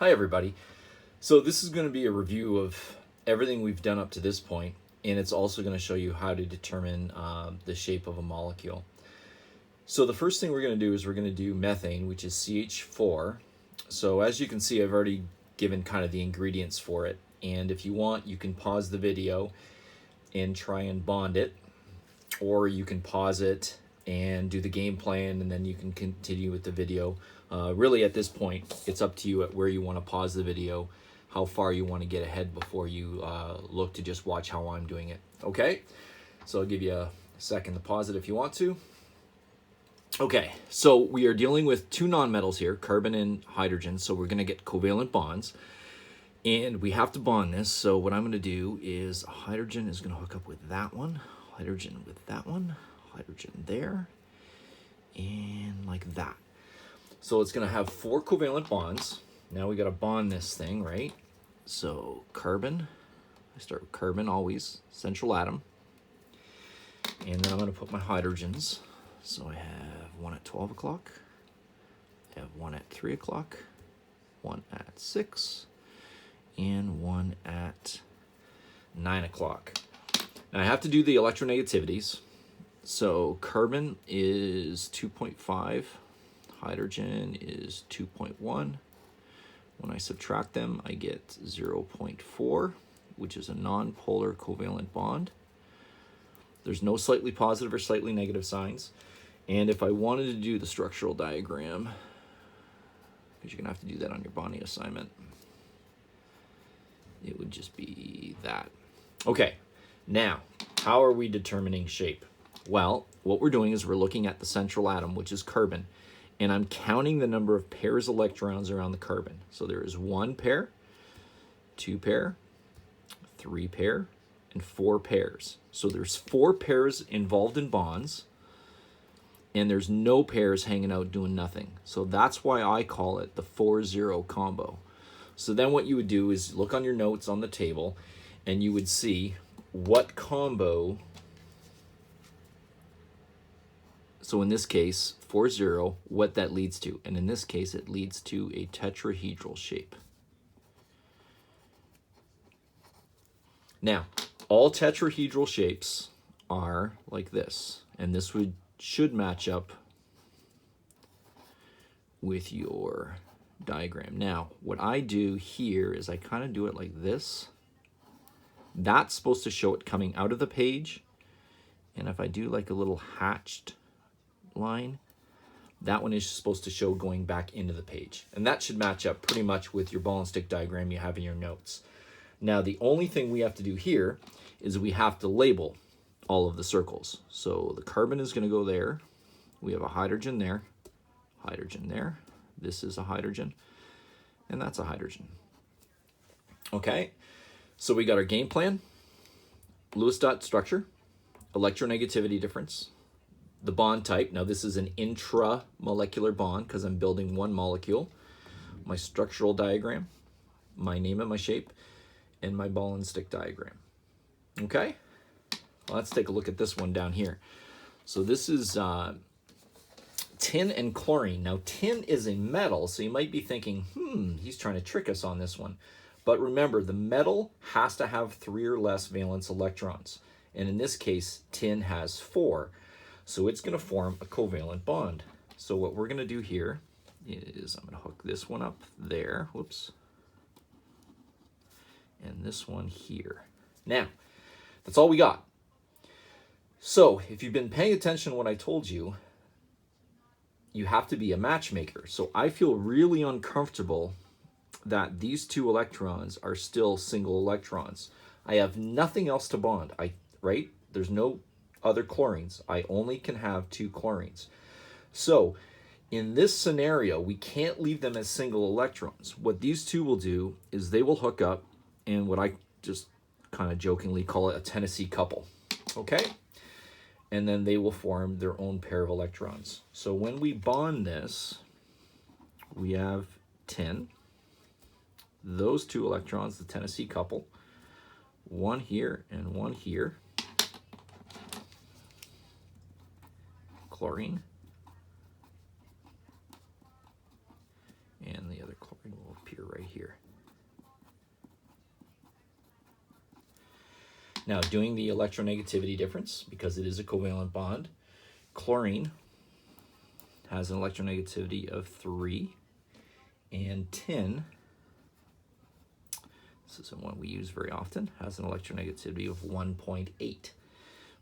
Hi everybody. So this is going to be a review of everything we've done up to this point, and it's also going to show you how to determine the shape of a molecule. So the first thing we're going to do is we're going to do methane, which is CH4. So as you can see, I've already given kind of the ingredients for it, and if you want, you can pause the video and try and bond it, or you can pause it and do the game plan, and then you can continue with the video. Really, at this point, it's up to you at where you want to pause the video, how far you want to get ahead before you look to just watch how I'm doing it. Okay, so I'll give you a second to pause it if you want to. Okay, so we are dealing with two nonmetals here, carbon and hydrogen, so we're going to get covalent bonds. And we have to bond this, so what I'm going to do is hydrogen is going to hook up with that one, hydrogen with that one, hydrogen there, and like that. So it's going to have 4 covalent bonds. Now we got to bond this thing, right? So carbon, I start with carbon always, central atom. And then I'm going to put my hydrogens. So I have one at 12 o'clock, I have one at 3 o'clock, one at 6, and one at 9 o'clock. Now I have to do the electronegativities. So carbon is 2.5, hydrogen is 2.1. When I subtract them, I get 0.4, which is a non-polar covalent bond. There's no slightly positive or slightly negative signs. And if I wanted to do the structural diagram, because you're going to have to do that on your bonding assignment, it would just be that. Okay, now, how are we determining shape? Well, what we're doing is we're looking at the central atom, which is carbon, and I'm counting the number of pairs of electrons around the carbon. So there is 1 pair, 2 pair, 3 pair, and 4 pairs. So there's 4 pairs involved in bonds, and there's no pairs hanging out doing nothing. So that's why I call it the 4-0 combo. So then what you would do is look on your notes on the table, and you would see what combo. So in this case, 4-0, what that leads to. And in this case, it leads to a tetrahedral shape. Now, all tetrahedral shapes are like this. And this should match up with your diagram. Now, what I do here is I kind of do it like this. That's supposed to show it coming out of the page. And if I do like a little hatched line, that one is supposed to show going back into the page. And that should match up pretty much with your ball and stick diagram you have in your notes. Now, the only thing we have to do here is we have to label all of the circles. So the carbon is going to go there. We have a hydrogen there, hydrogen there. This is a hydrogen, and that's a hydrogen. Okay, so we got our game plan, Lewis dot structure, electronegativity difference, the bond type. Now this is an intramolecular bond because I'm building one molecule, my structural diagram, my name and my shape, and my ball and stick diagram. Okay, well, let's take a look at this one down here. So this is tin and chlorine. Now tin is a metal, so you might be thinking, he's trying to trick us on this one. But remember, the metal has to have 3 or less valence electrons. And in this case, tin has 4. So it's going to form a covalent bond. So what we're going to do here is I'm going to hook this one up there. Whoops. And this one here. Now, that's all we got. So if you've been paying attention to what I told you, you have to be a matchmaker. So I feel really uncomfortable that these 2 electrons are still single electrons. I have nothing else to bond, right? There's no other chlorines. I only can have 2 chlorines. So in this scenario, we can't leave them as single electrons. What these 2 will do is they will hook up in what I just kind of jokingly call it a Tennessee couple, okay? And then they will form their own pair of electrons. So when we bond this, we have tin, those 2 electrons, the Tennessee couple, one here and one here, chlorine, and the other chlorine will appear indicator right here. Now, doing the electronegativity difference, because it is a covalent bond, chlorine has an electronegativity of 3, and tin, this isn't one we use very often, has an electronegativity of 1.8.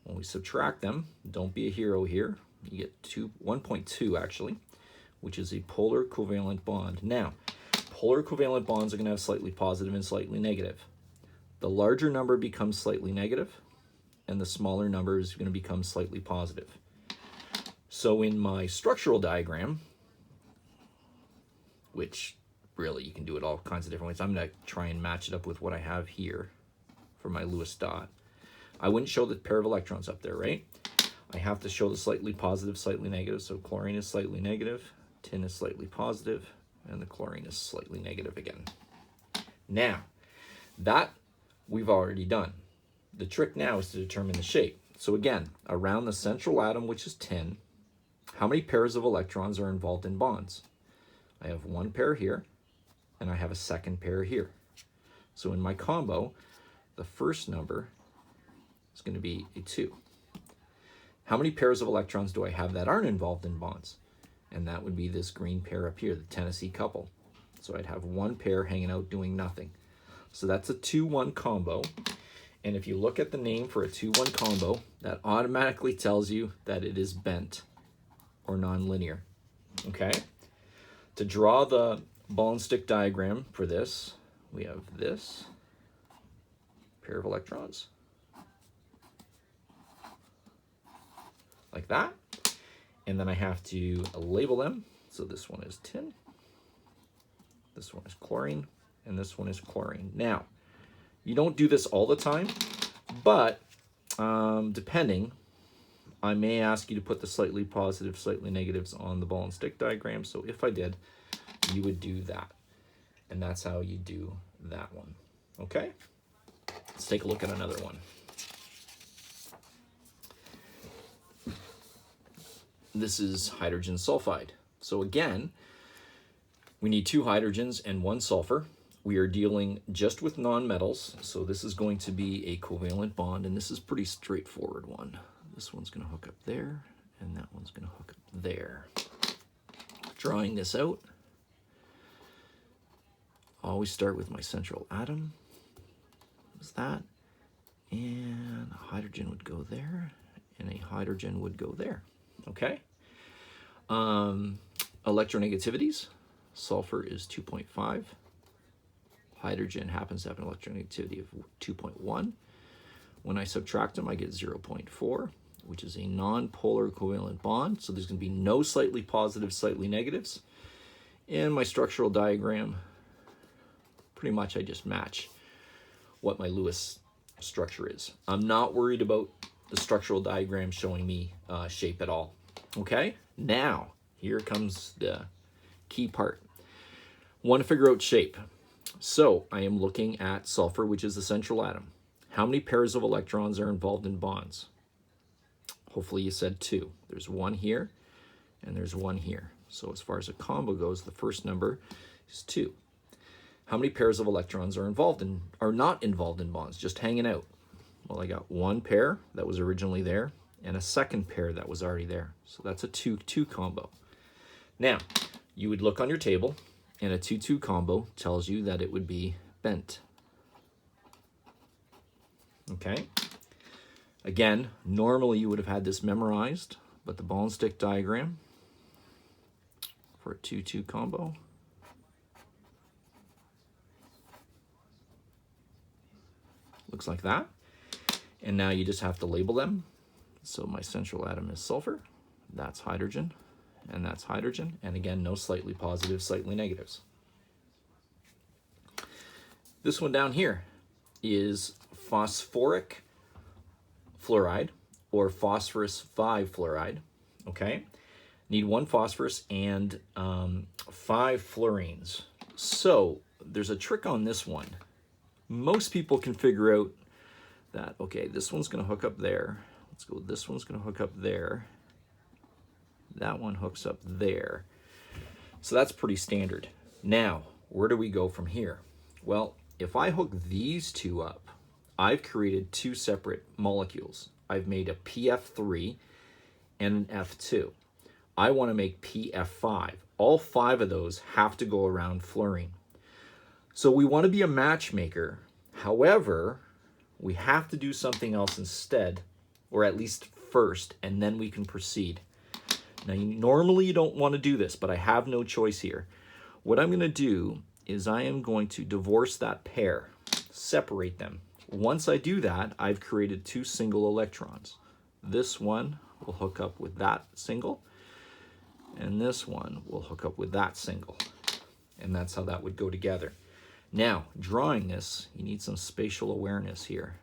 When we subtract them, don't be a hero here, you get 1.2 actually, which is a polar covalent bond. Now, polar covalent bonds are going to have slightly positive and slightly negative. The larger number becomes slightly negative, and the smaller number is going to become slightly positive. So in my structural diagram, which really you can do it all kinds of different ways, I'm going to try and match it up with what I have here for my Lewis dot. I wouldn't show the pair of electrons up there, right? I have to show the slightly positive, slightly negative. So chlorine is slightly negative, tin is slightly positive, and the chlorine is slightly negative again. Now, that we've already done. The trick now is to determine the shape. So again, around the central atom, which is tin, how many pairs of electrons are involved in bonds? I have one pair here, and I have a second pair here. So in my combo, the first number is going to be a 2. How many pairs of electrons do I have that aren't involved in bonds? And that would be this green pair up here, the Tennessee couple. So I'd have one pair hanging out doing nothing. So that's a 2-1 combo. And if you look at the name for a 2-1 combo, that automatically tells you that it is bent or nonlinear. Okay? To draw the ball and stick diagram for this, we have this pair of electrons. Like that. And then I have to label them. So this one is tin, this one is chlorine, and this one is chlorine. Now, you don't do this all the time, but depending, I may ask you to put the slightly positive, slightly negatives on the ball and stick diagram. So if I did, you would do that. And that's how you do that one. Okay? Let's take a look at another one. This is hydrogen sulfide. So again, we need 2 hydrogens and 1 sulfur. We are dealing just with nonmetals, so this is going to be a covalent bond, and this is a pretty straightforward one. This one's going to hook up there, and that one's going to hook up there. Drawing this out, always start with my central atom. Is that? And a hydrogen would go there, and a hydrogen would go there. Okay? Electronegativities. Sulfur is 2.5. Hydrogen happens to have an electronegativity of 2.1. When I subtract them, I get 0.4, which is a non-polar covalent bond. So there's going to be no slightly positive, slightly negatives. In my structural diagram, pretty much I just match what my Lewis structure is. I'm not worried about the structural diagram showing me shape at all. Okay, now here comes the key part. Want to figure out shape. So I am looking at sulfur, which is the central atom. How many pairs of electrons are involved in bonds? Hopefully you said 2. There's 1 here and there's 1 here. So as far as a combo goes, the first number is 2. How many pairs of electrons are not involved in bonds, just hanging out? Well, I got 1 pair that was originally there and a second pair that was already there. So that's a 2-2 combo. Now, you would look on your table, and a 2-2 combo tells you that it would be bent. Okay? Again, normally you would have had this memorized, but the ball and stick diagram for a 2-2 combo looks like that. And now you just have to label them. So my central atom is sulfur, that's hydrogen, and that's hydrogen. And again, no slightly positive, slightly negatives. This one down here is phosphoric fluoride, or phosphorus 5-fluoride, okay? Need 1 phosphorus and 5 fluorines. So there's a trick on this one. Most people can figure out that, okay, this one's going to hook up there. Let's go, this one's going to hook up there. That one hooks up there. So that's pretty standard. Now, where do we go from here? Well, if I hook these two up, I've created two separate molecules. I've made a PF3 and an F2. I want to make PF5. All 5 of those have to go around fluorine. So we want to be a matchmaker. However, we have to do something else instead, or at least first, and then we can proceed. Now, normally you don't want to do this, but I have no choice here. What I'm going to do is I am going to divorce that pair, separate them. Once I do that, I've created 2 single electrons. This one will hook up with that single, and this one will hook up with that single. And that's how that would go together. Now, drawing this, you need some spatial awareness here.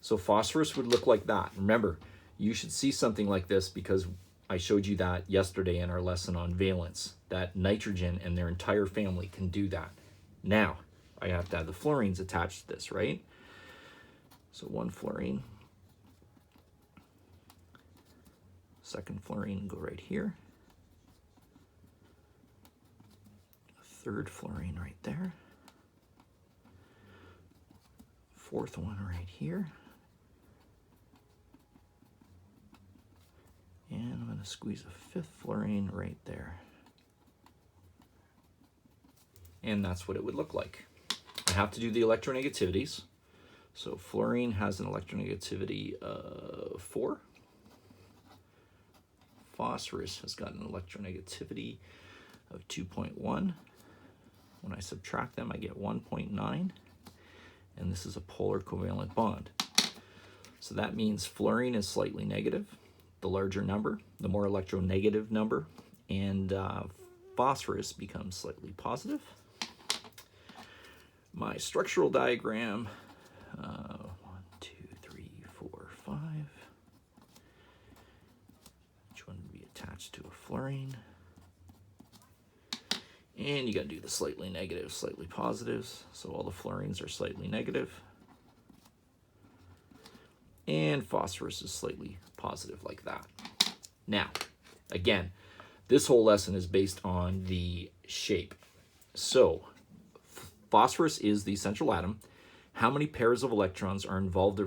So phosphorus would look like that. Remember, you should see something like this because I showed you that yesterday in our lesson on valence, that nitrogen and their entire family can do that. Now, I have to have the fluorines attached to this, right? So 1 fluorine. Second fluorine go right here. 3rd fluorine right there. 4th one right here. And I'm going to squeeze a 5th fluorine right there. And that's what it would look like. I have to do the electronegativities. So fluorine has an electronegativity of 4. Phosphorus has got an electronegativity of 2.1. When I subtract them, I get 1.9. And this is a polar covalent bond. So that means fluorine is slightly negative, the larger number, the more electronegative number, and phosphorus becomes slightly positive. My structural diagram, 1, 2, 3, 4, 5. Each one would be attached to a fluorine. And you got to do the slightly negative, slightly positives. So all the fluorines are slightly negative. And phosphorus is slightly positive like that. Now, again, this whole lesson is based on the shape. So phosphorus is the central atom. How many pairs of electrons are involved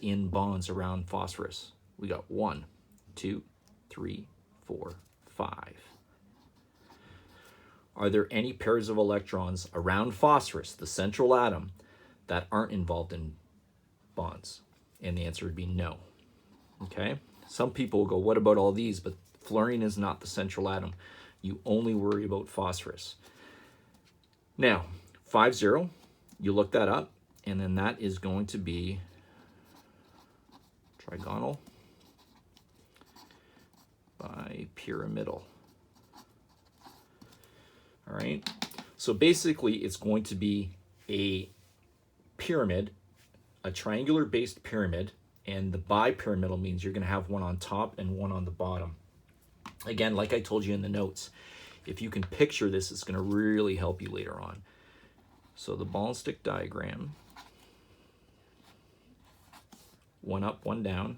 in bonds around phosphorus? We got 1, 2, 3, 4, 5. Are there any pairs of electrons around phosphorus, the central atom, that aren't involved in bonds? And the answer would be no. Okay? Some people will go, what about all these? But fluorine is not the central atom. You only worry about phosphorus. Now, 5, 0, you look that up, and then that is going to be trigonal bipyramidal. All right, so basically it's going to be a pyramid, a triangular based pyramid, and the bipyramidal means you're going to have one on top and one on the bottom. Again, like I told you in the notes, if you can picture this, it's going to really help you later on. So the ball and stick diagram, 1 up, 1 down,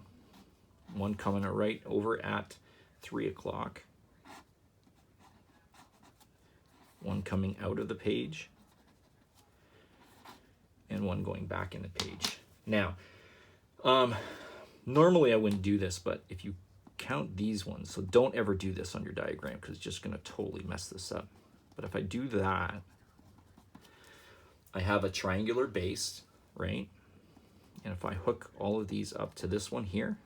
1 coming right over at 3 o'clock. 1 coming out of the page, and 1 going back in the page. Now, normally I wouldn't do this, but if you count these ones, so don't ever do this on your diagram because it's just going to totally mess this up. But if I do that, I have a triangular base, right? And if I hook all of these up to this one here,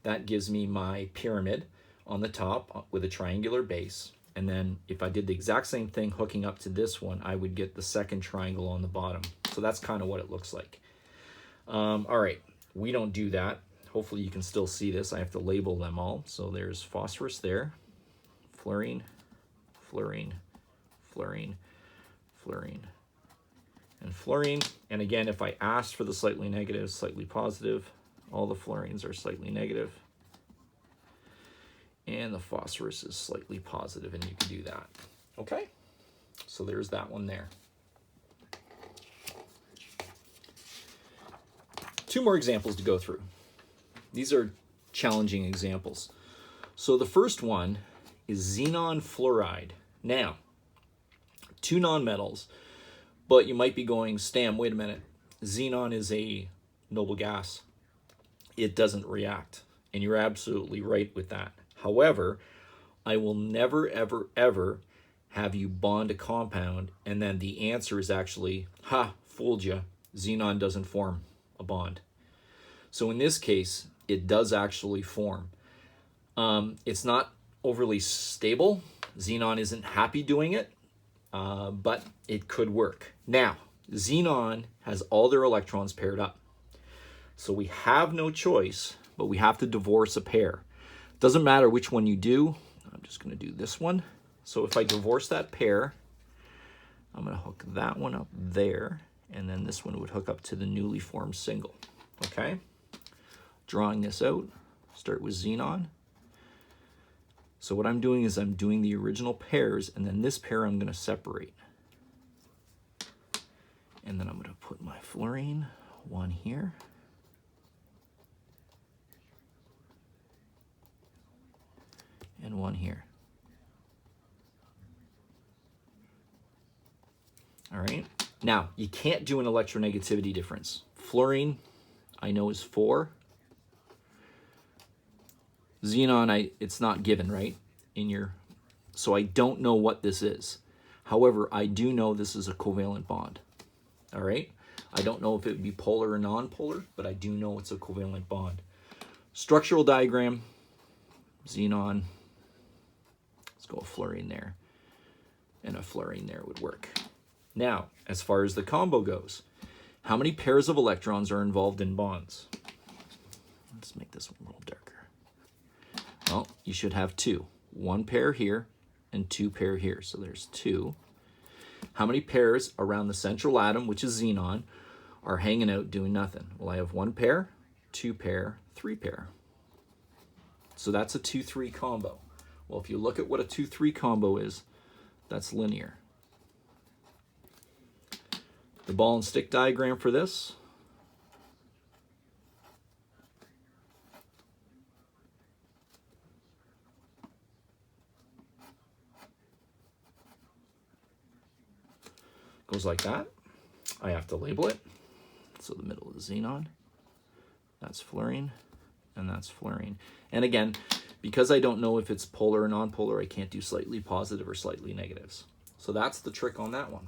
that gives me my pyramid on the top with a triangular base. And then if I did the exact same thing hooking up to this one, I would get the second triangle on the bottom. So that's kind of what it looks like. All right, we don't do that. Hopefully you can still see this. I have to label them all. So there's phosphorus there, fluorine, fluorine, fluorine, fluorine, and fluorine. And again, if I asked for the slightly negative, slightly positive, all the fluorines are slightly negative. And the phosphorus is slightly positive, and you can do that. Okay, so there's that one there. 2 more examples to go through. These are challenging examples. So the first one is xenon fluoride. Now, two nonmetals, but you might be going, Stam, wait a minute. Xenon is a noble gas. It doesn't react. And you're absolutely right with that. However, I will never, ever, ever have you bond a compound and then the answer is actually, ha, fooled you, xenon doesn't form a bond. So in this case, it does actually form. It's not overly stable. Xenon isn't happy doing it, but it could work. Now, xenon has all their electrons paired up. So we have no choice, but we have to divorce a pair. Doesn't matter which one you do. I'm just going to do this one. So if I divorce that pair, I'm going to hook that one up there, and then this one would hook up to the newly formed single. Okay? Drawing this out, start with xenon. So what I'm doing is I'm doing the original pairs, and then this pair I'm going to separate. And then I'm going to put my fluorine, one here. And one here. All right. Now, you can't do an electronegativity difference. Fluorine, I know, is 4. Xenon, it's not given, right? So I don't know what this is. However, I do know this is a covalent bond. All right. I don't know if it would be polar or non-polar, but I do know it's a covalent bond. Structural diagram, xenon. Let's go a fluorine there. And a fluorine there would work. Now, as far as the combo goes, how many pairs of electrons are involved in bonds? Let's make this one a little darker. Well, you should have 2. 1 pair here and 2 pair here. So there's 2. How many pairs around the central atom, which is xenon, are hanging out doing nothing? Well, I have 1 pair, 2 pair, 3 pair. So that's a 2-3 combo. Well, if you look at what a 2-3 combo is, that's linear. The ball and stick diagram for this. Goes like that. I have to label it. So the middle is xenon. That's fluorine. And that's fluorine. And again, because I don't know if it's polar or non-polar, I can't do slightly positive or slightly negatives. So that's the trick on that one.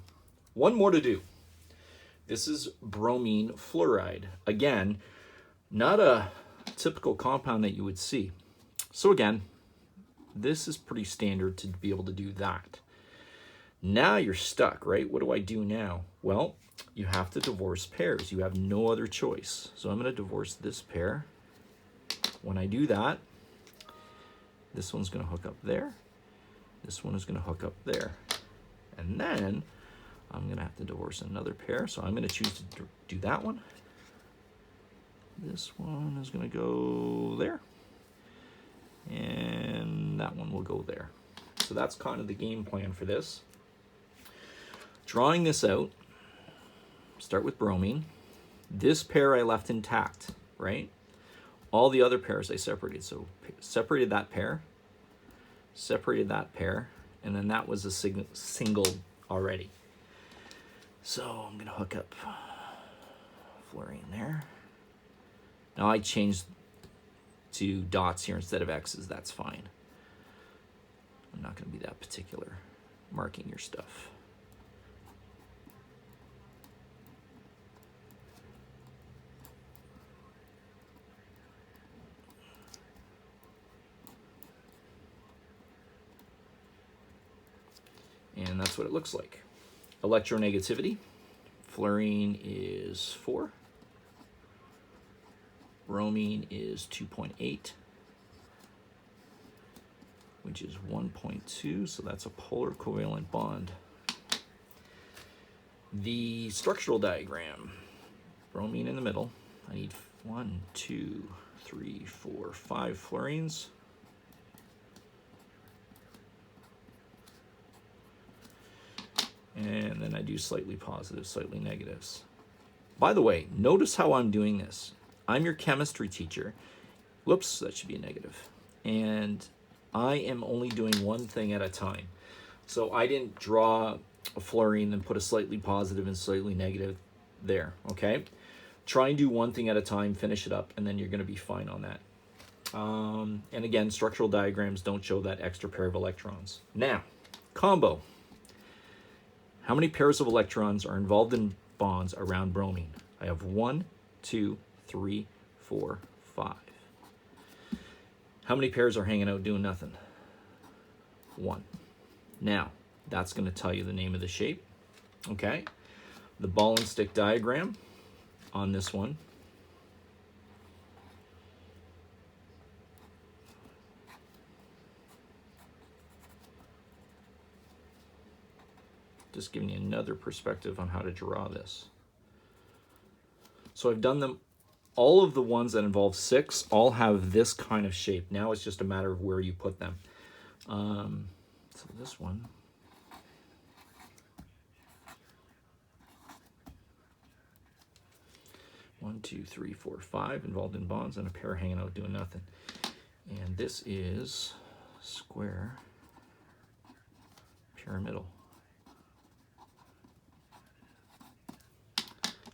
One more to do. This is bromine fluoride. Again, not a typical compound that you would see. So again, this is pretty standard to be able to do that. Now you're stuck, right? What do I do now? Well, you have to divorce pairs. You have no other choice. So I'm going to divorce this pair. When I do that, this one's going to hook up there. This one is going to hook up there. And then I'm going to have to divorce another pair. So I'm going to choose to do that one. This one is going to go there. And that one will go there. So that's kind of the game plan for this. Drawing this out, start with bromine. This pair I left intact, right? All the other pairs I separated. So separated that pair, and then that was a single already. So I'm going to hook up fluorine there. Now I changed to dots here instead of X's. That's fine. I'm not going to be that particular marking your stuff. And that's what it looks like. Electronegativity. Fluorine is 4. Bromine is 2.8, which is 1.2, so that's a polar covalent bond. The structural diagram. Bromine in the middle. I need 1, 2, 3, 4, 5 fluorines. And then I do slightly positive, slightly negatives. By the way, notice how I'm doing this. I'm your chemistry teacher. Whoops, that should be a negative. And I am only doing one thing at a time. So I didn't draw a fluorine and put a slightly positive and slightly negative there, okay? Try and do one thing at a time, finish it up, and then you're going to be fine on that. And again, structural diagrams don't show that extra pair of electrons. Now, combo. How many pairs of electrons are involved in bonds around bromine? I have 1, 2, 3, 4, 5. How many pairs are hanging out doing nothing? 1. Now, that's going to tell you the name of the shape. Okay? The ball and stick diagram on this one. Just giving you another perspective on how to draw this. So I've done them. All of the ones that involve 6 all have this kind of shape. Now it's just a matter of where you put them. So this one. One, 2, 3, 4, 5 involved in bonds and a pair hanging out doing nothing. And this is square pyramidal.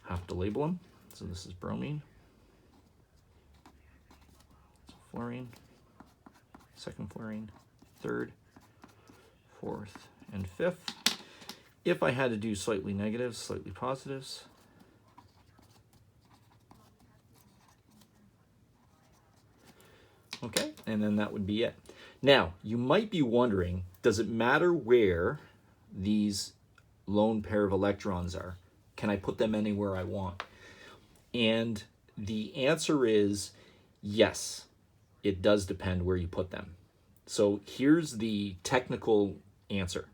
Have to label them. So this is bromine, fluorine, second fluorine, third, fourth, and fifth. If I had to do slightly negatives, slightly positives, okay, and then that would be it. Now, you might be wondering, does it matter where these lone pair of electrons are? Can I put them anywhere I want? And the answer is yes, it does depend where you put them. So here's the technical answer.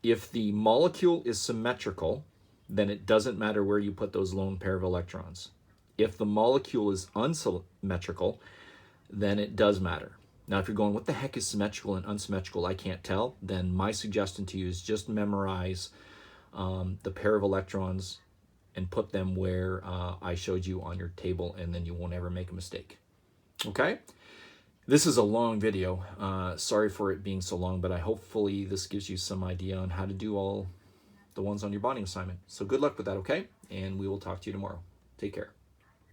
If the molecule is symmetrical, then it doesn't matter where you put those lone pair of electrons. If the molecule is unsymmetrical, then it does matter. Now, if you're going, what the heck is symmetrical and unsymmetrical? I can't tell. Then my suggestion to you is just memorize the pair of electrons and put them where I showed you on your table, and then you won't ever make a mistake. Okay? This is a long video. Sorry for it being so long, but hopefully this gives you some idea on how to do all the ones on your bonding assignment. So good luck with that, okay? And we will talk to you tomorrow. Take care.